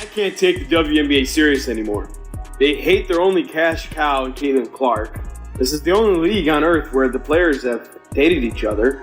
I can't take the WNBA serious anymore. They hate their only cash cow in Caitlin Clark. This is the only league on earth where the players have dated each other.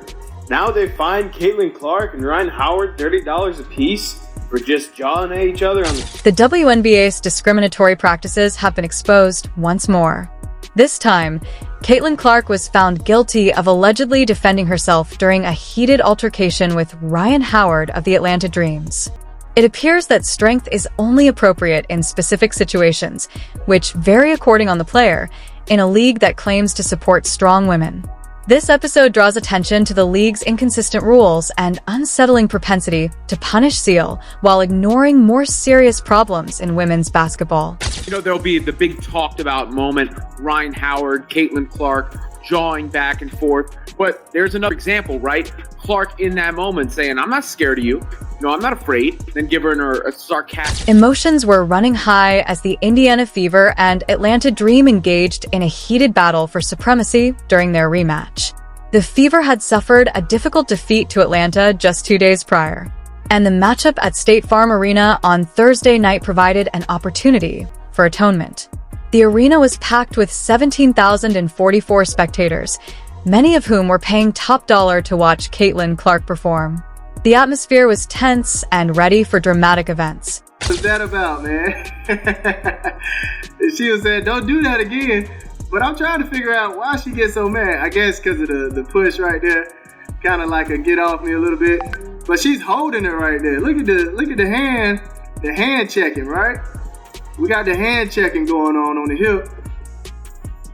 Now they fined Caitlin Clark and Ryan Howard $30 apiece for just jawing at each other on The WNBA's discriminatory practices have been exposed once more. This time, Caitlin Clark was found guilty of allegedly defending herself during a heated altercation with Ryan Howard of the Atlanta Dreams. It appears that strength is only appropriate in specific situations, which vary according on the player, in a league that claims to support strong women. This episode draws attention to the league's inconsistent rules and unsettling propensity to punish Seal while ignoring more serious problems in women's basketball. There'll be the big talked about moment, Ryan Howard, Caitlin Clark, jawing back and forth. But there's another example, right? Clark in that moment saying, I'm not scared of you. No, I'm not afraid. Then give her a sarcastic. Emotions were running high as the Indiana Fever and Atlanta Dream engaged in a heated battle for supremacy during their rematch. The Fever had suffered a difficult defeat to Atlanta just 2 days prior, and the matchup at State Farm Arena on Thursday night provided an opportunity for atonement. The arena was packed with 17,044 spectators, many of whom were paying top dollar to watch Caitlin Clark perform. The atmosphere was tense and ready for dramatic events. What's that about, man? She was saying, don't do that again. But I'm trying to figure out why she gets so mad. I guess because of the push right there. Kind of like a get off me a little bit. But she's holding it right there. Look at the hand checking, right? We got the hand checking going on the hip.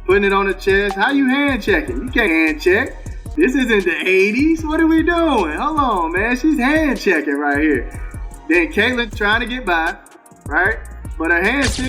Putting it on the chest. How you hand checking? You can't hand check. This isn't the 80s. What are we doing? Hold on, man. She's hand checking right here. Then Caitlin trying to get by, right? But her hand still.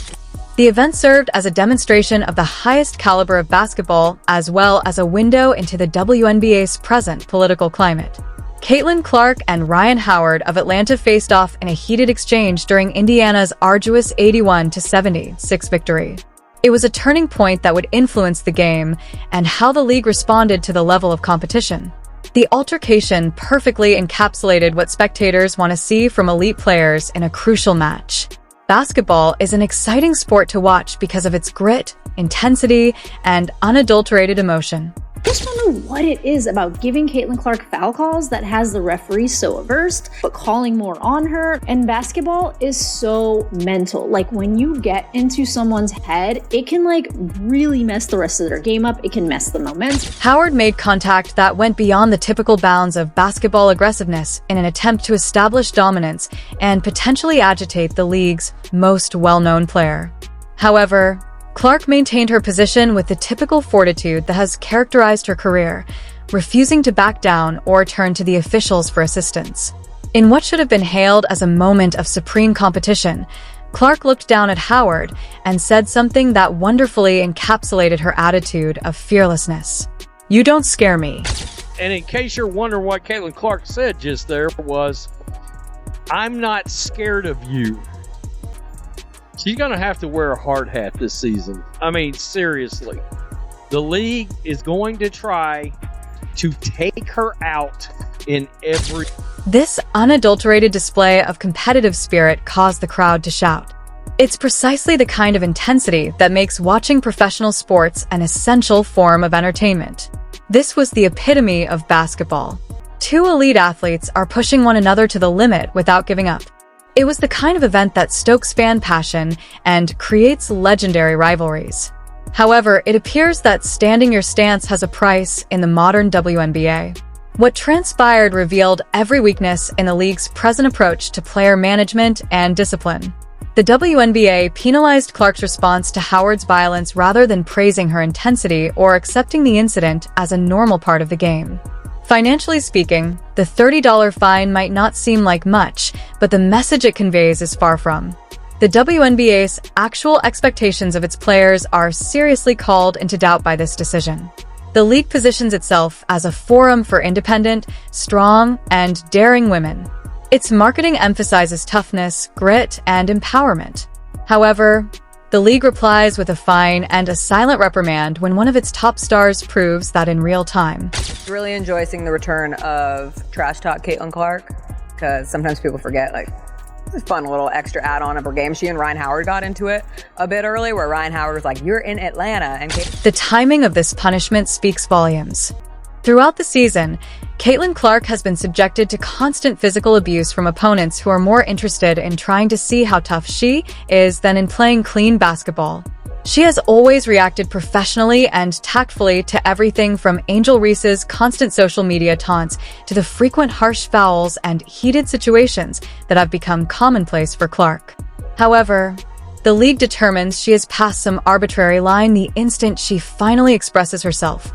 The event served as a demonstration of the highest caliber of basketball, as well as a window into the WNBA's present political climate. Caitlin Clark and Ryan Howard of Atlanta faced off in a heated exchange during Indiana's arduous 81-76 victory. It was a turning point that would influence the game and how the league responded to the level of competition. The altercation perfectly encapsulated what spectators want to see from elite players in a crucial match. Basketball is an exciting sport to watch because of its grit, intensity, and unadulterated emotion. I just don't know what it is about giving Caitlin Clark foul calls that has the referees so averse, but calling more on her. And basketball is so mental. Like when you get into someone's head, it can really mess the rest of their game up. It can mess the momentum. Howard made contact that went beyond the typical bounds of basketball aggressiveness in an attempt to establish dominance and potentially agitate the league's most well-known player. However, Clark maintained her position with the typical fortitude that has characterized her career, refusing to back down or turn to the officials for assistance. In what should have been hailed as a moment of supreme competition, Clark looked down at Howard and said something that wonderfully encapsulated her attitude of fearlessness. "You don't scare me." And in case you're wondering what Caitlin Clark said just there was, "I'm not scared of you." She's going to have to wear a hard hat this season. I mean, seriously. The league is going to try to take her out in every... This unadulterated display of competitive spirit caused the crowd to shout. It's precisely the kind of intensity that makes watching professional sports an essential form of entertainment. This was the epitome of basketball. Two elite athletes are pushing one another to the limit without giving up. It was the kind of event that stokes fan passion and creates legendary rivalries. However, it appears that standing your stance has a price in the modern WNBA. What transpired revealed every weakness in the league's present approach to player management and discipline. The WNBA penalized Clark's response to Howard's violence rather than praising her intensity or accepting the incident as a normal part of the game. Financially speaking, the $30 fine might not seem like much, but the message it conveys is far from. The WNBA's actual expectations of its players are seriously called into doubt by this decision. The league positions itself as a forum for independent, strong, and daring women. Its marketing emphasizes toughness, grit, and empowerment. However, the league replies with a fine and a silent reprimand when one of its top stars proves that in real time. Really enjoy seeing the return of Trash Talk Caitlin Clark, because sometimes people forget, a fun little extra add-on of her game. She and Ryan Howard got into it a bit early, where Ryan Howard was like, "You're in Atlanta," and the timing of this punishment speaks volumes. Throughout the season, Caitlin Clark has been subjected to constant physical abuse from opponents who are more interested in trying to see how tough she is than in playing clean basketball. She has always reacted professionally and tactfully to everything from Angel Reese's constant social media taunts to the frequent harsh fouls and heated situations that have become commonplace for Clark. However, the league determines she has passed some arbitrary line the instant she finally expresses herself,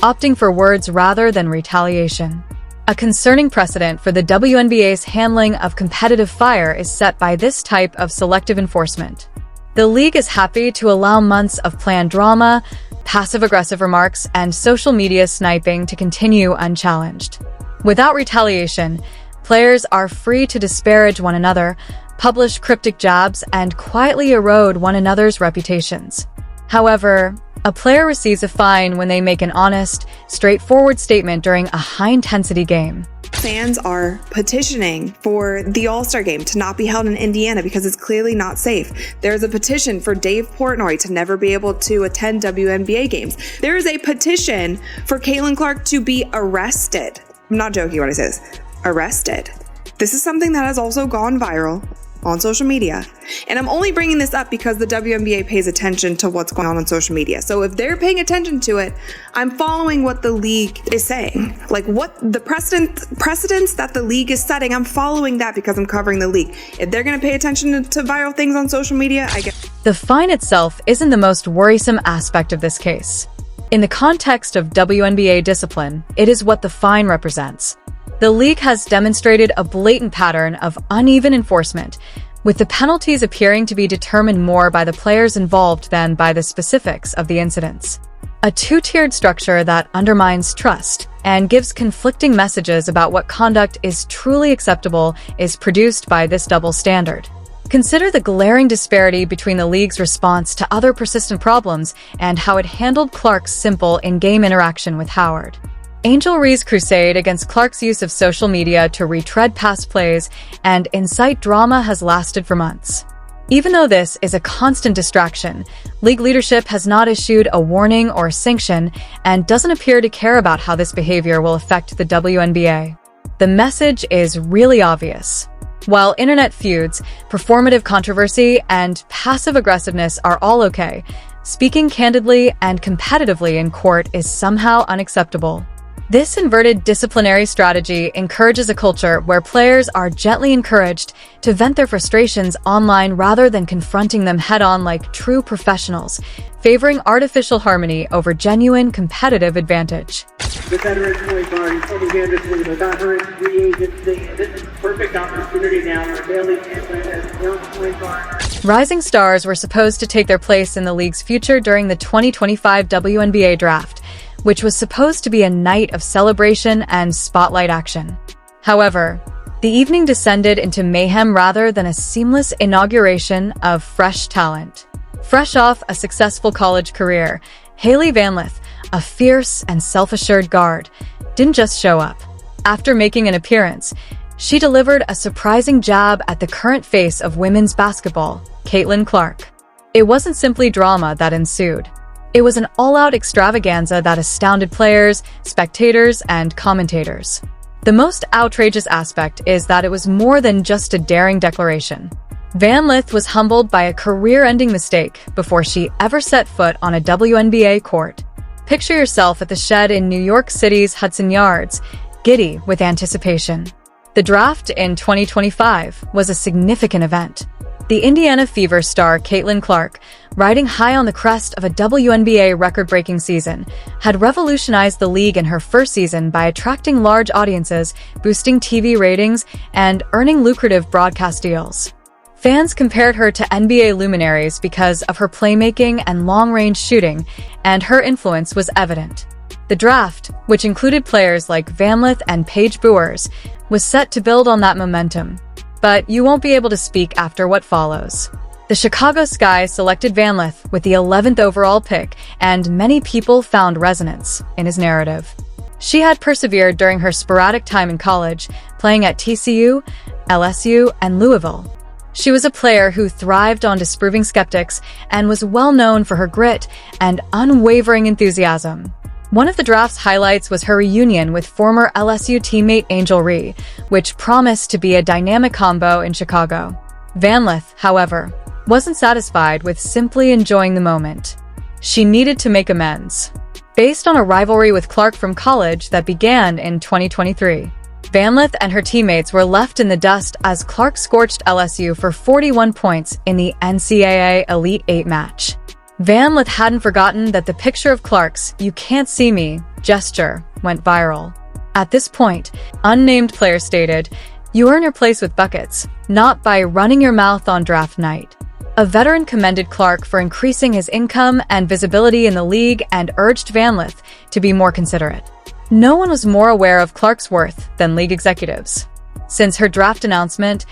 opting for words rather than retaliation. A concerning precedent for the WNBA's handling of competitive fire is set by this type of selective enforcement. The league is happy to allow months of planned drama, passive-aggressive remarks, and social media sniping to continue unchallenged. Without retaliation, players are free to disparage one another, publish cryptic jabs, and quietly erode one another's reputations. However, a player receives a fine when they make an honest, straightforward statement during a high-intensity game. Fans are petitioning for the All-Star game to not be held in Indiana because it's clearly not safe. There's a petition for Dave Portnoy to never be able to attend WNBA games. There is a petition for Caitlin Clark to be arrested. I'm not joking when I say this. Arrested. This is something that has also gone viral on social media. And I'm only bringing this up because the WNBA pays attention to what's going on social media. So if they're paying attention to it, I'm following what the league is saying. Like what the precedents that the league is setting, I'm following that because I'm covering the league. If they're going to pay attention to viral things on social media, I guess. The fine itself isn't the most worrisome aspect of this case. In the context of WNBA discipline, it is what the fine represents. The league has demonstrated a blatant pattern of uneven enforcement, with the penalties appearing to be determined more by the players involved than by the specifics of the incidents. A two-tiered structure that undermines trust and gives conflicting messages about what conduct is truly acceptable is produced by this double standard. Consider the glaring disparity between the league's response to other persistent problems and how it handled Clark's simple in-game interaction with Howard. Angel Reese's crusade against Clark's use of social media to retread past plays and incite drama has lasted for months. Even though this is a constant distraction, league leadership has not issued a warning or sanction and doesn't appear to care about how this behavior will affect the WNBA. The message is really obvious. While internet feuds, performative controversy, and passive aggressiveness are all okay, speaking candidly and competitively in court is somehow unacceptable. This inverted disciplinary strategy encourages a culture where players are gently encouraged to vent their frustrations online rather than confronting them head-on like true professionals, favoring artificial harmony over genuine competitive advantage. The veteran point guard, he's coming in this week, got her in free agency. This is a perfect opportunity now for Bailey Champlin as young point guard. Rising stars were supposed to take their place in the league's future during the 2025 WNBA draft, which was supposed to be a night of celebration and spotlight action. However, the evening descended into mayhem rather than a seamless inauguration of fresh talent. Fresh off a successful college career, Hailey Van Lith, a fierce and self-assured guard, didn't just show up. After making an appearance, she delivered a surprising jab at the current face of women's basketball, Caitlin Clark. It wasn't simply drama that ensued. It was an all-out extravaganza that astounded players, spectators, and commentators. The most outrageous aspect is that it was more than just a daring declaration. Van Lith was humbled by a career-ending mistake before she ever set foot on a WNBA court. Picture yourself at the Shed in New York City's Hudson Yards, giddy with anticipation. The draft in 2025 was a significant event. The Indiana Fever star Caitlin Clark, riding high on the crest of a WNBA record-breaking season, had revolutionized the league in her first season by attracting large audiences, boosting TV ratings, and earning lucrative broadcast deals. Fans compared her to NBA luminaries because of her playmaking and long-range shooting, and her influence was evident. The draft, which included players like Van Lith and Paige Buers, was set to build on that momentum. But you won't be able to speak after what follows. The Chicago Sky selected Van Lith with the 11th overall pick, and many people found resonance in his narrative. She had persevered during her sporadic time in college, playing at TCU, LSU, and Louisville. She was a player who thrived on disproving skeptics and was well known for her grit and unwavering enthusiasm. One of the draft's highlights was her reunion with former LSU teammate Angel Ree, which promised to be a dynamic combo in Chicago. Van Lith, however, wasn't satisfied with simply enjoying the moment. She needed to make amends. Based on a rivalry with Clark from college that began in 2023, Van Lith and her teammates were left in the dust as Clark scorched LSU for 41 points in the NCAA Elite 8 match. Van Lith hadn't forgotten that the picture of Clark's "you can't see me" gesture went viral. At this point, unnamed player stated, "You earn your place with buckets, not by running your mouth on draft night." A veteran commended Clark for increasing his income and visibility in the league and urged Van Lith to be more considerate. No one was more aware of Clark's worth than league executives. Since her draft announcement,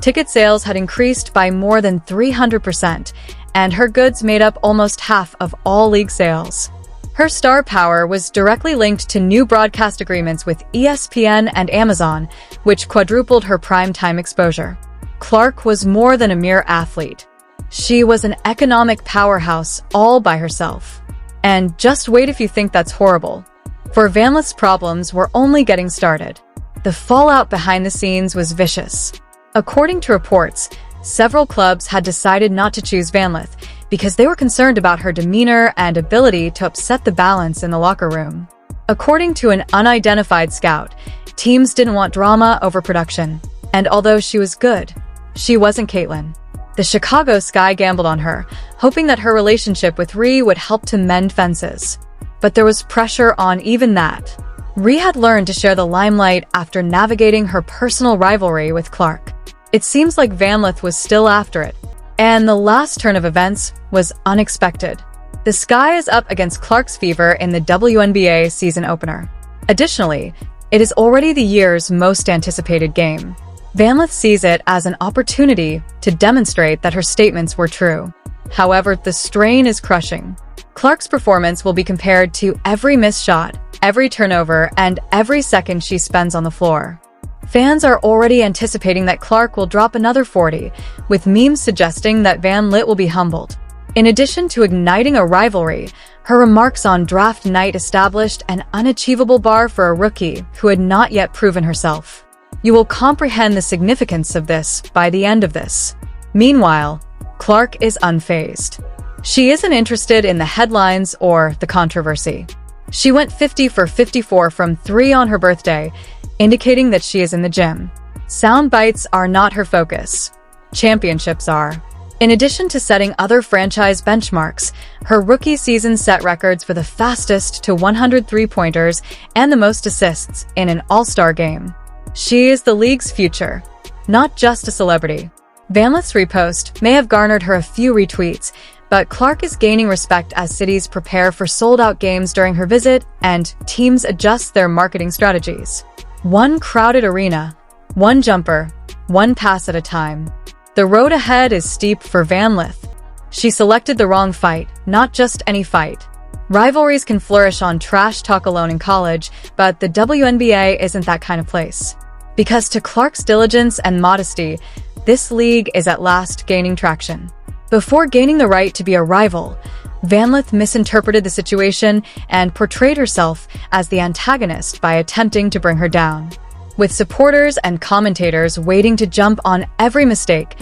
ticket sales had increased by more than 300%, and her goods made up almost half of all league sales. Her star power was directly linked to new broadcast agreements with ESPN and Amazon, which quadrupled her primetime exposure. Clark was more than a mere athlete. She was an economic powerhouse all by herself. And just wait if you think that's horrible. For Van Lith's problems were only getting started. The fallout behind the scenes was vicious. According to reports, several clubs had decided not to choose Van Lith because they were concerned about her demeanor and ability to upset the balance in the locker room. According to an unidentified scout, teams didn't want drama over production. And although she was good, she wasn't Caitlin. The Chicago Sky gambled on her, hoping that her relationship with Ree would help to mend fences. But there was pressure on even that. Ree had learned to share the limelight after navigating her personal rivalry with Clark. It seems like Van Lith was still after it, and the last turn of events was unexpected. The Sky is up against Clark's Fever in the WNBA season opener. Additionally, it is already the year's most anticipated game. Van Lith sees it as an opportunity to demonstrate that her statements were true. However, the strain is crushing. Clark's performance will be compared to every missed shot, every turnover, and every second she spends on the floor. Fans are already anticipating that Clark will drop another 40, with memes suggesting that Van Lith will be humbled. In addition to igniting a rivalry, her remarks on draft night established an unachievable bar for a rookie who had not yet proven herself. You will comprehend the significance of this by the end of this. Meanwhile, Clark is unfazed. She isn't interested in the headlines or the controversy. She went 50 for 54 from 3 on her birthday, indicating that she is in the gym. Sound bites are not her focus. Championships are. In addition to setting other franchise benchmarks, her rookie season set records for the fastest to 100 three-pointers and the most assists in an all-star game. She is the league's future, not just a celebrity. Van Lith's repost may have garnered her a few retweets, but Clark is gaining respect as cities prepare for sold-out games during her visit and teams adjust their marketing strategies. One crowded arena, one jumper, one pass at a time. The road ahead is steep for Van Lith. She selected the wrong fight, not just any fight. Rivalries can flourish on trash talk alone in college, but the WNBA isn't that kind of place. Because to Clark's diligence and modesty, this league is at last gaining traction. Before gaining the right to be a rival, Van Lith misinterpreted the situation and portrayed herself as the antagonist by attempting to bring her down. With supporters and commentators waiting to jump on every mistake,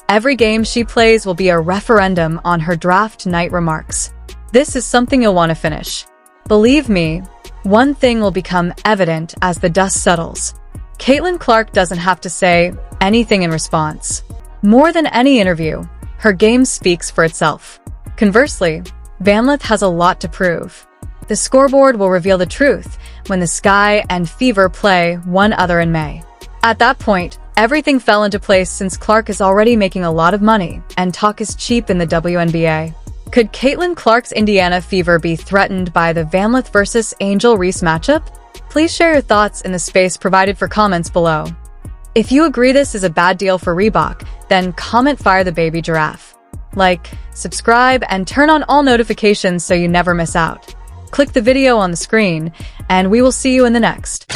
every game she plays will be a referendum on her draft night remarks. This is something you'll want to finish. Believe me, one thing will become evident as the dust settles. Caitlin Clark doesn't have to say anything in response. More than any interview, her game speaks for itself. Conversely, Van Lith has a lot to prove. The scoreboard will reveal the truth when the Sky and Fever play one other in May. At that point, everything fell into place since Clark is already making a lot of money and talk is cheap in the WNBA. Could Caitlin Clark's Indiana Fever be threatened by the Van Lith vs. Angel Reese matchup? Please share your thoughts in the space provided for comments below. If you agree this is a bad deal for Reebok, then comment "Fire the Baby Giraffe." Like, subscribe, and turn on all notifications so you never miss out. Click the video on the screen, and we will see you in the next.